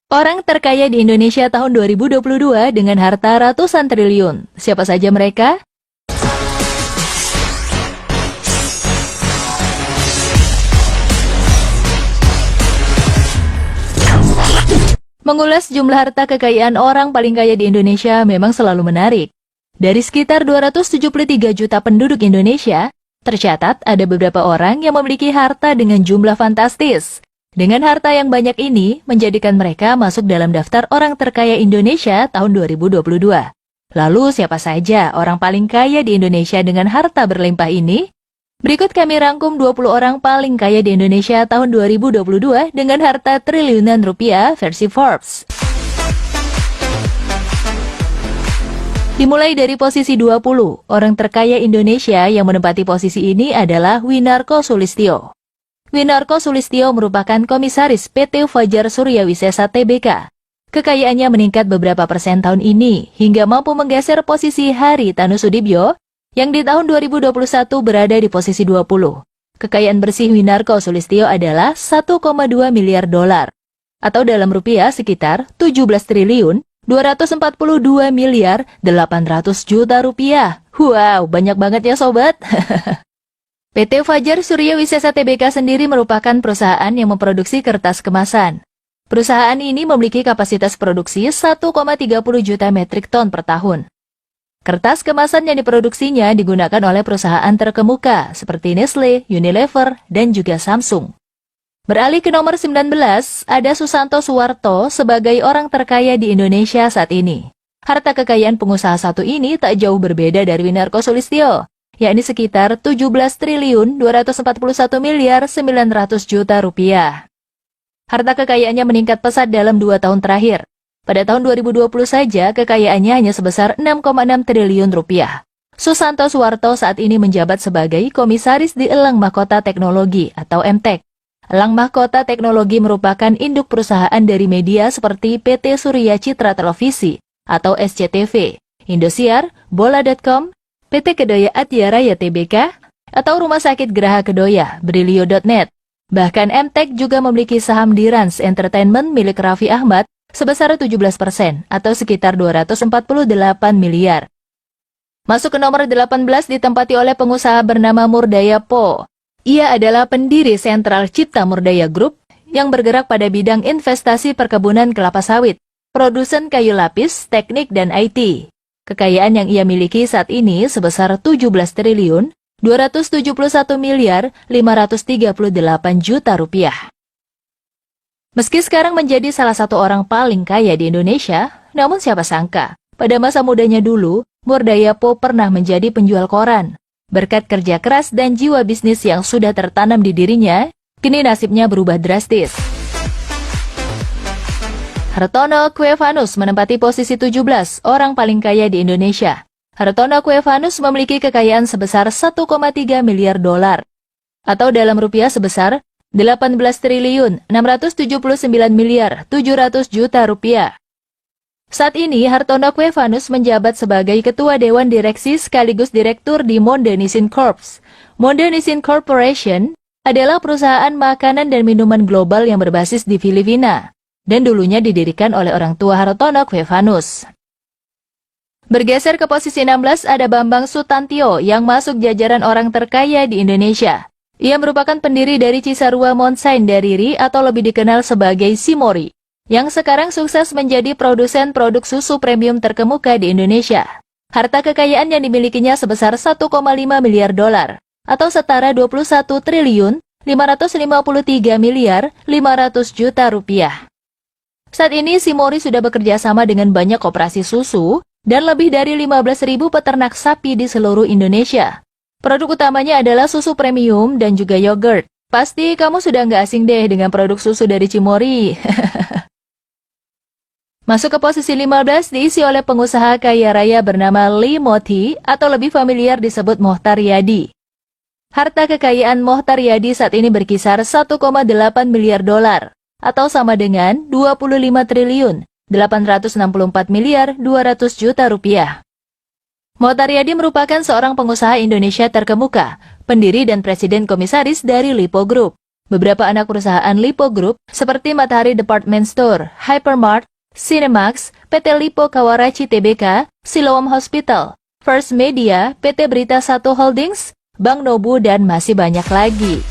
Orang terkaya di Indonesia tahun 2022 dengan harta ratusan triliun. Siapa saja mereka? Mengulas jumlah harta kekayaan orang paling kaya di Indonesia memang selalu menarik. Dari sekitar 273 juta penduduk Indonesia, tercatat ada beberapa orang yang memiliki harta dengan jumlah fantastis. Dengan harta yang banyak ini, menjadikan mereka masuk dalam daftar orang terkaya Indonesia tahun 2022. Lalu siapa saja orang paling kaya di Indonesia dengan harta berlimpah ini? Berikut kami rangkum 20 orang paling kaya di Indonesia tahun 2022 dengan harta triliunan rupiah versi Forbes. Dimulai dari posisi 20, orang terkaya Indonesia yang menempati posisi ini adalah Winarko Sulistyo. Winarko Sulistyo merupakan komisaris PT Fajar Surya Wisesa Tbk. Kekayaannya meningkat beberapa persen tahun ini, hingga mampu menggeser posisi Hari Tanu Sudibyo, yang di tahun 2021 berada di posisi 20. Kekayaan bersih Winarko Sulistyo adalah 1,2 miliar dolar, atau dalam rupiah sekitar 17 triliun 242 miliar 800 juta rupiah. Wow, banyak banget ya sobat. PT Fajar Surya Wisesa Tbk sendiri merupakan perusahaan yang memproduksi kertas kemasan. Perusahaan ini memiliki kapasitas produksi 1,30 juta metrik ton per tahun. Kertas kemasan yang diproduksinya digunakan oleh perusahaan terkemuka seperti Nestle, Unilever, dan juga Samsung. Beralih ke nomor 19, ada Susanto Suwarto sebagai orang terkaya di Indonesia saat ini. Harta kekayaan pengusaha satu ini tak jauh berbeda dari Winarko Sulistyo, yakni sekitar 17 triliun 241 miliar 900 juta rupiah. Harta kekayaannya meningkat pesat dalam 2 tahun terakhir. Pada tahun 2020 saja, kekayaannya hanya sebesar 6,6 triliun rupiah. Susanto Suwarto saat ini menjabat sebagai komisaris di Elang Mahkota Teknologi atau MTEK. Elang Mahkota Teknologi merupakan induk perusahaan dari media seperti PT Surya Citra Televisi atau SCTV, Indosiar, Bola.com, PT Kedoya Atyaraya Tbk, atau Rumah Sakit Geraha Kedoya, Brilio.net. Bahkan MTEK juga memiliki saham di Rans Entertainment milik Raffi Ahmad sebesar 17% atau sekitar 248 miliar. Masuk ke nomor 18 ditempati oleh pengusaha bernama Murdaya Po. Ia adalah pendiri Sentral Cipta Murdaya Group yang bergerak pada bidang investasi perkebunan kelapa sawit, produsen kayu lapis, teknik, dan IT. Kekayaan yang ia miliki saat ini sebesar 17 triliun 271 miliar 538 juta rupiah. Meski sekarang menjadi salah satu orang paling kaya di Indonesia, namun siapa sangka, pada masa mudanya dulu, Murdaya Po pernah menjadi penjual koran. Berkat kerja keras dan jiwa bisnis yang sudah tertanam di dirinya, kini nasibnya berubah drastis. Hartono Kuevanus menempati posisi 17 orang paling kaya di Indonesia. Hartono Kuevanus memiliki kekayaan sebesar 1,3 miliar dolar, atau dalam rupiah sebesar 18 triliun 679 miliar 700 juta rupiah. Saat ini, Hartono Kuevanus menjabat sebagai Ketua Dewan Direksi sekaligus Direktur di Monde Nissin Corp. Monde Nissin Corporation adalah perusahaan makanan dan minuman global yang berbasis di Filipina, dan dulunya didirikan oleh orang tua Hartono Kuevanus. Bergeser ke posisi 16 ada Bambang Sutantio yang masuk jajaran orang terkaya di Indonesia. Ia merupakan pendiri dari Cisarua Monsain Dairy atau lebih dikenal sebagai Cimori, yang sekarang sukses menjadi produsen produk susu premium terkemuka di Indonesia. Harta kekayaan yang dimilikinya sebesar 1,5 miliar dolar, atau setara 21 triliun 553 miliar 500 juta rupiah. Saat ini Cimori sudah bekerja sama dengan banyak koperasi susu dan lebih dari 15.000 peternak sapi di seluruh Indonesia. Produk utamanya adalah susu premium dan juga yogurt. Pasti kamu sudah nggak asing deh dengan produk susu dari Cimori. Masuk ke posisi 15 diisi oleh pengusaha kaya raya bernama Lee Moti atau lebih familiar disebut Mohtar Yadi. Harta kekayaan Mohtar Yadi saat ini berkisar 1,8 miliar dolar atau sama dengan 25 triliun 864 miliar 200 juta rupiah. Mohtar Yadi merupakan seorang pengusaha Indonesia terkemuka, pendiri dan presiden komisaris dari Lipo Group. Beberapa anak perusahaan Lipo Group seperti Matahari Department Store, Hypermart, Cinemax, PT Lipo Kawarachi Tbk, Siloam Hospital, First Media, PT Berita Satu Holdings, Bank Nobu, dan masih banyak lagi.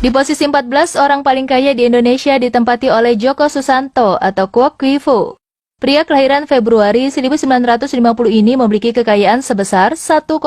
Di posisi 14 orang paling kaya di Indonesia ditempati oleh Joko Susanto atau Kwok Kwifu. Pria kelahiran Februari 1950 ini memiliki kekayaan sebesar 1,9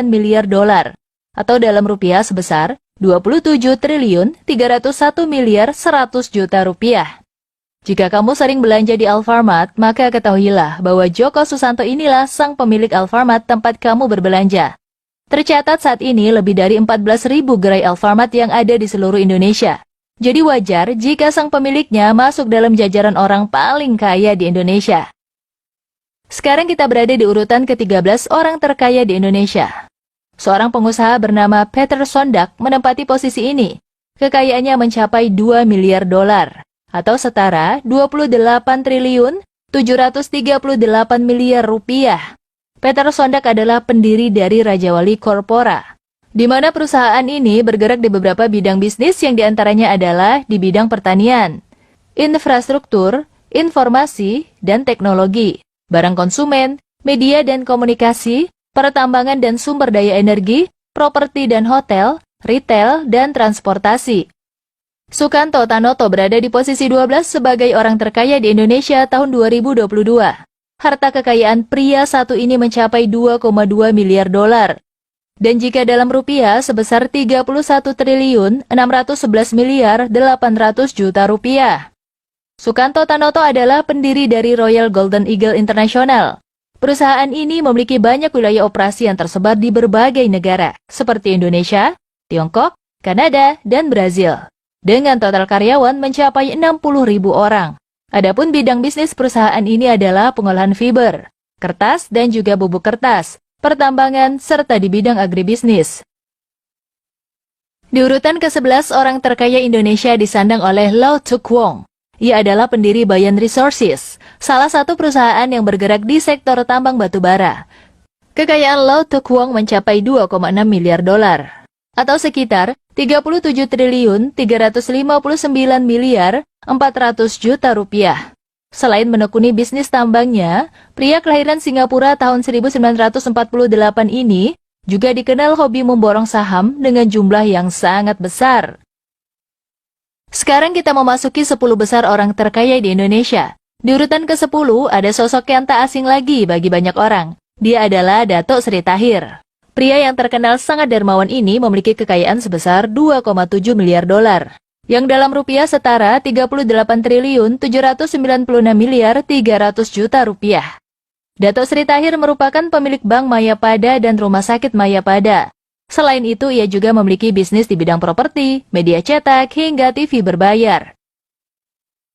miliar dolar atau dalam rupiah sebesar 27 triliun 301 miliar 100 juta rupiah. Jika kamu sering belanja di Alfamart, maka ketahuilah bahwa Joko Susanto inilah sang pemilik Alfamart tempat kamu berbelanja. Tercatat saat ini lebih dari 14.000 gerai Alfamart yang ada di seluruh Indonesia. Jadi wajar jika sang pemiliknya masuk dalam jajaran orang paling kaya di Indonesia. Sekarang kita berada di urutan ke-13 orang terkaya di Indonesia. Seorang pengusaha bernama Peter Sondak menempati posisi ini. Kekayaannya mencapai 2 miliar dolar atau setara 28 triliun 738 miliar rupiah. Peter Sondak adalah pendiri dari Raja Wali Corpora, di mana perusahaan ini bergerak di beberapa bidang bisnis yang diantaranya adalah di bidang pertanian, infrastruktur, informasi, dan teknologi, barang konsumen, media dan komunikasi, pertambangan dan sumber daya energi, properti dan hotel, retail, dan transportasi. Sukanto Tanoto berada di posisi 12 sebagai orang terkaya di Indonesia tahun 2022. Harta kekayaan pria satu ini mencapai 2,2 miliar dolar. Dan jika dalam rupiah sebesar 31 triliun 611 miliar 800 juta rupiah. Sukanto Tanoto adalah pendiri dari Royal Golden Eagle International. Perusahaan ini memiliki banyak wilayah operasi yang tersebar di berbagai negara, seperti Indonesia, Tiongkok, Kanada, dan Brazil. Dengan total karyawan mencapai 60.000 orang. Adapun bidang bisnis perusahaan ini adalah pengolahan fiber, kertas dan juga bubuk kertas, pertambangan, serta di bidang agribisnis. Di urutan ke-11 orang terkaya Indonesia disandang oleh Lau Tuk Wong. Ia adalah pendiri Bayan Resources, salah satu perusahaan yang bergerak di sektor tambang batu bara. Kekayaan Lau Tuk Wong mencapai 2,6 miliar dolar, atau sekitar 37 triliun 359 miliar 400 juta rupiah. Selain menekuni bisnis tambangnya, pria kelahiran Singapura tahun 1948 ini juga dikenal hobi memborong saham dengan jumlah yang sangat besar. Sekarang kita memasuki 10 besar orang terkaya di Indonesia. Di urutan ke-10 ada sosok yang tak asing lagi bagi banyak orang. Dia adalah Dato Sri Tahir. Pria yang terkenal sangat dermawan ini memiliki kekayaan sebesar 2,7 miliar dolar. Yang dalam rupiah setara 38 triliun 796 miliar 300 juta rupiah. Dato Sri Tahir merupakan pemilik Bank Mayapada dan Rumah Sakit Mayapada. Selain itu, ia juga memiliki bisnis di bidang properti, media cetak, hingga TV berbayar.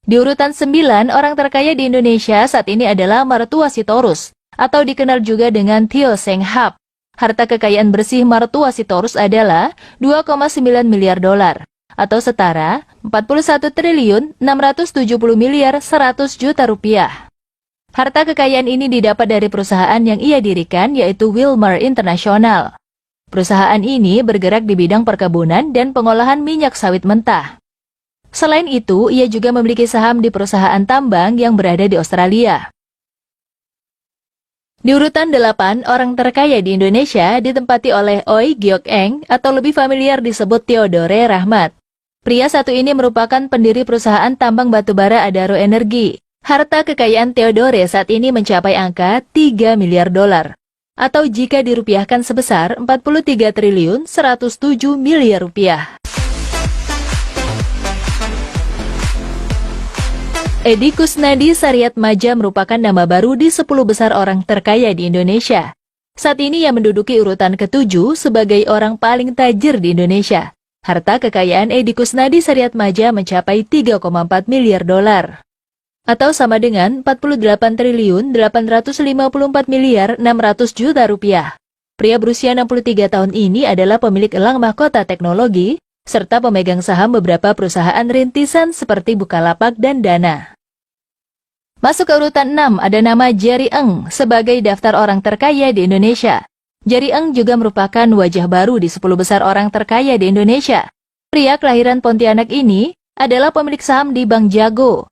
Di urutan 9 orang terkaya di Indonesia saat ini adalah Martua Sitorus, atau dikenal juga dengan Tio Seng Hap. Harta kekayaan bersih Martua Sitorus adalah 2,9 miliar dolar. Atau setara 41 triliun 670 miliar 100 juta rupiah. Harta kekayaan ini didapat dari perusahaan yang ia dirikan yaitu Wilmar International. Perusahaan ini bergerak di bidang perkebunan dan pengolahan minyak sawit mentah. Selain itu, ia juga memiliki saham di perusahaan tambang yang berada di Australia. Di urutan 8, orang terkaya di Indonesia ditempati oleh Oi Geok Eng atau lebih familiar disebut Theodore Rahmat. Pria satu ini merupakan pendiri perusahaan tambang batubara Adaro Energi. Harta kekayaan Theodore saat ini mencapai angka 3 miliar dolar. Atau jika dirupiahkan sebesar 43 triliun 107 miliar rupiah. Edi Kusnadi Saryatmadja merupakan nama baru di 10 besar orang terkaya di Indonesia. Saat ini ia menduduki urutan ke-7 sebagai orang paling tajir di Indonesia. Harta kekayaan Edi Kusnadi Saryatmadja mencapai 3,4 miliar dolar. Atau sama dengan 48 triliun 854 miliar 600 juta rupiah. Pria berusia 63 tahun ini adalah pemilik elang mahkota teknologi, serta pemegang saham beberapa perusahaan rintisan seperti Bukalapak dan Dana. Masuk ke urutan 6 ada nama Jerry Eng sebagai daftar orang terkaya di Indonesia. Jerry Eng juga merupakan wajah baru di 10 besar orang terkaya di Indonesia. Pria kelahiran Pontianak ini adalah pemilik saham di Bank Jago,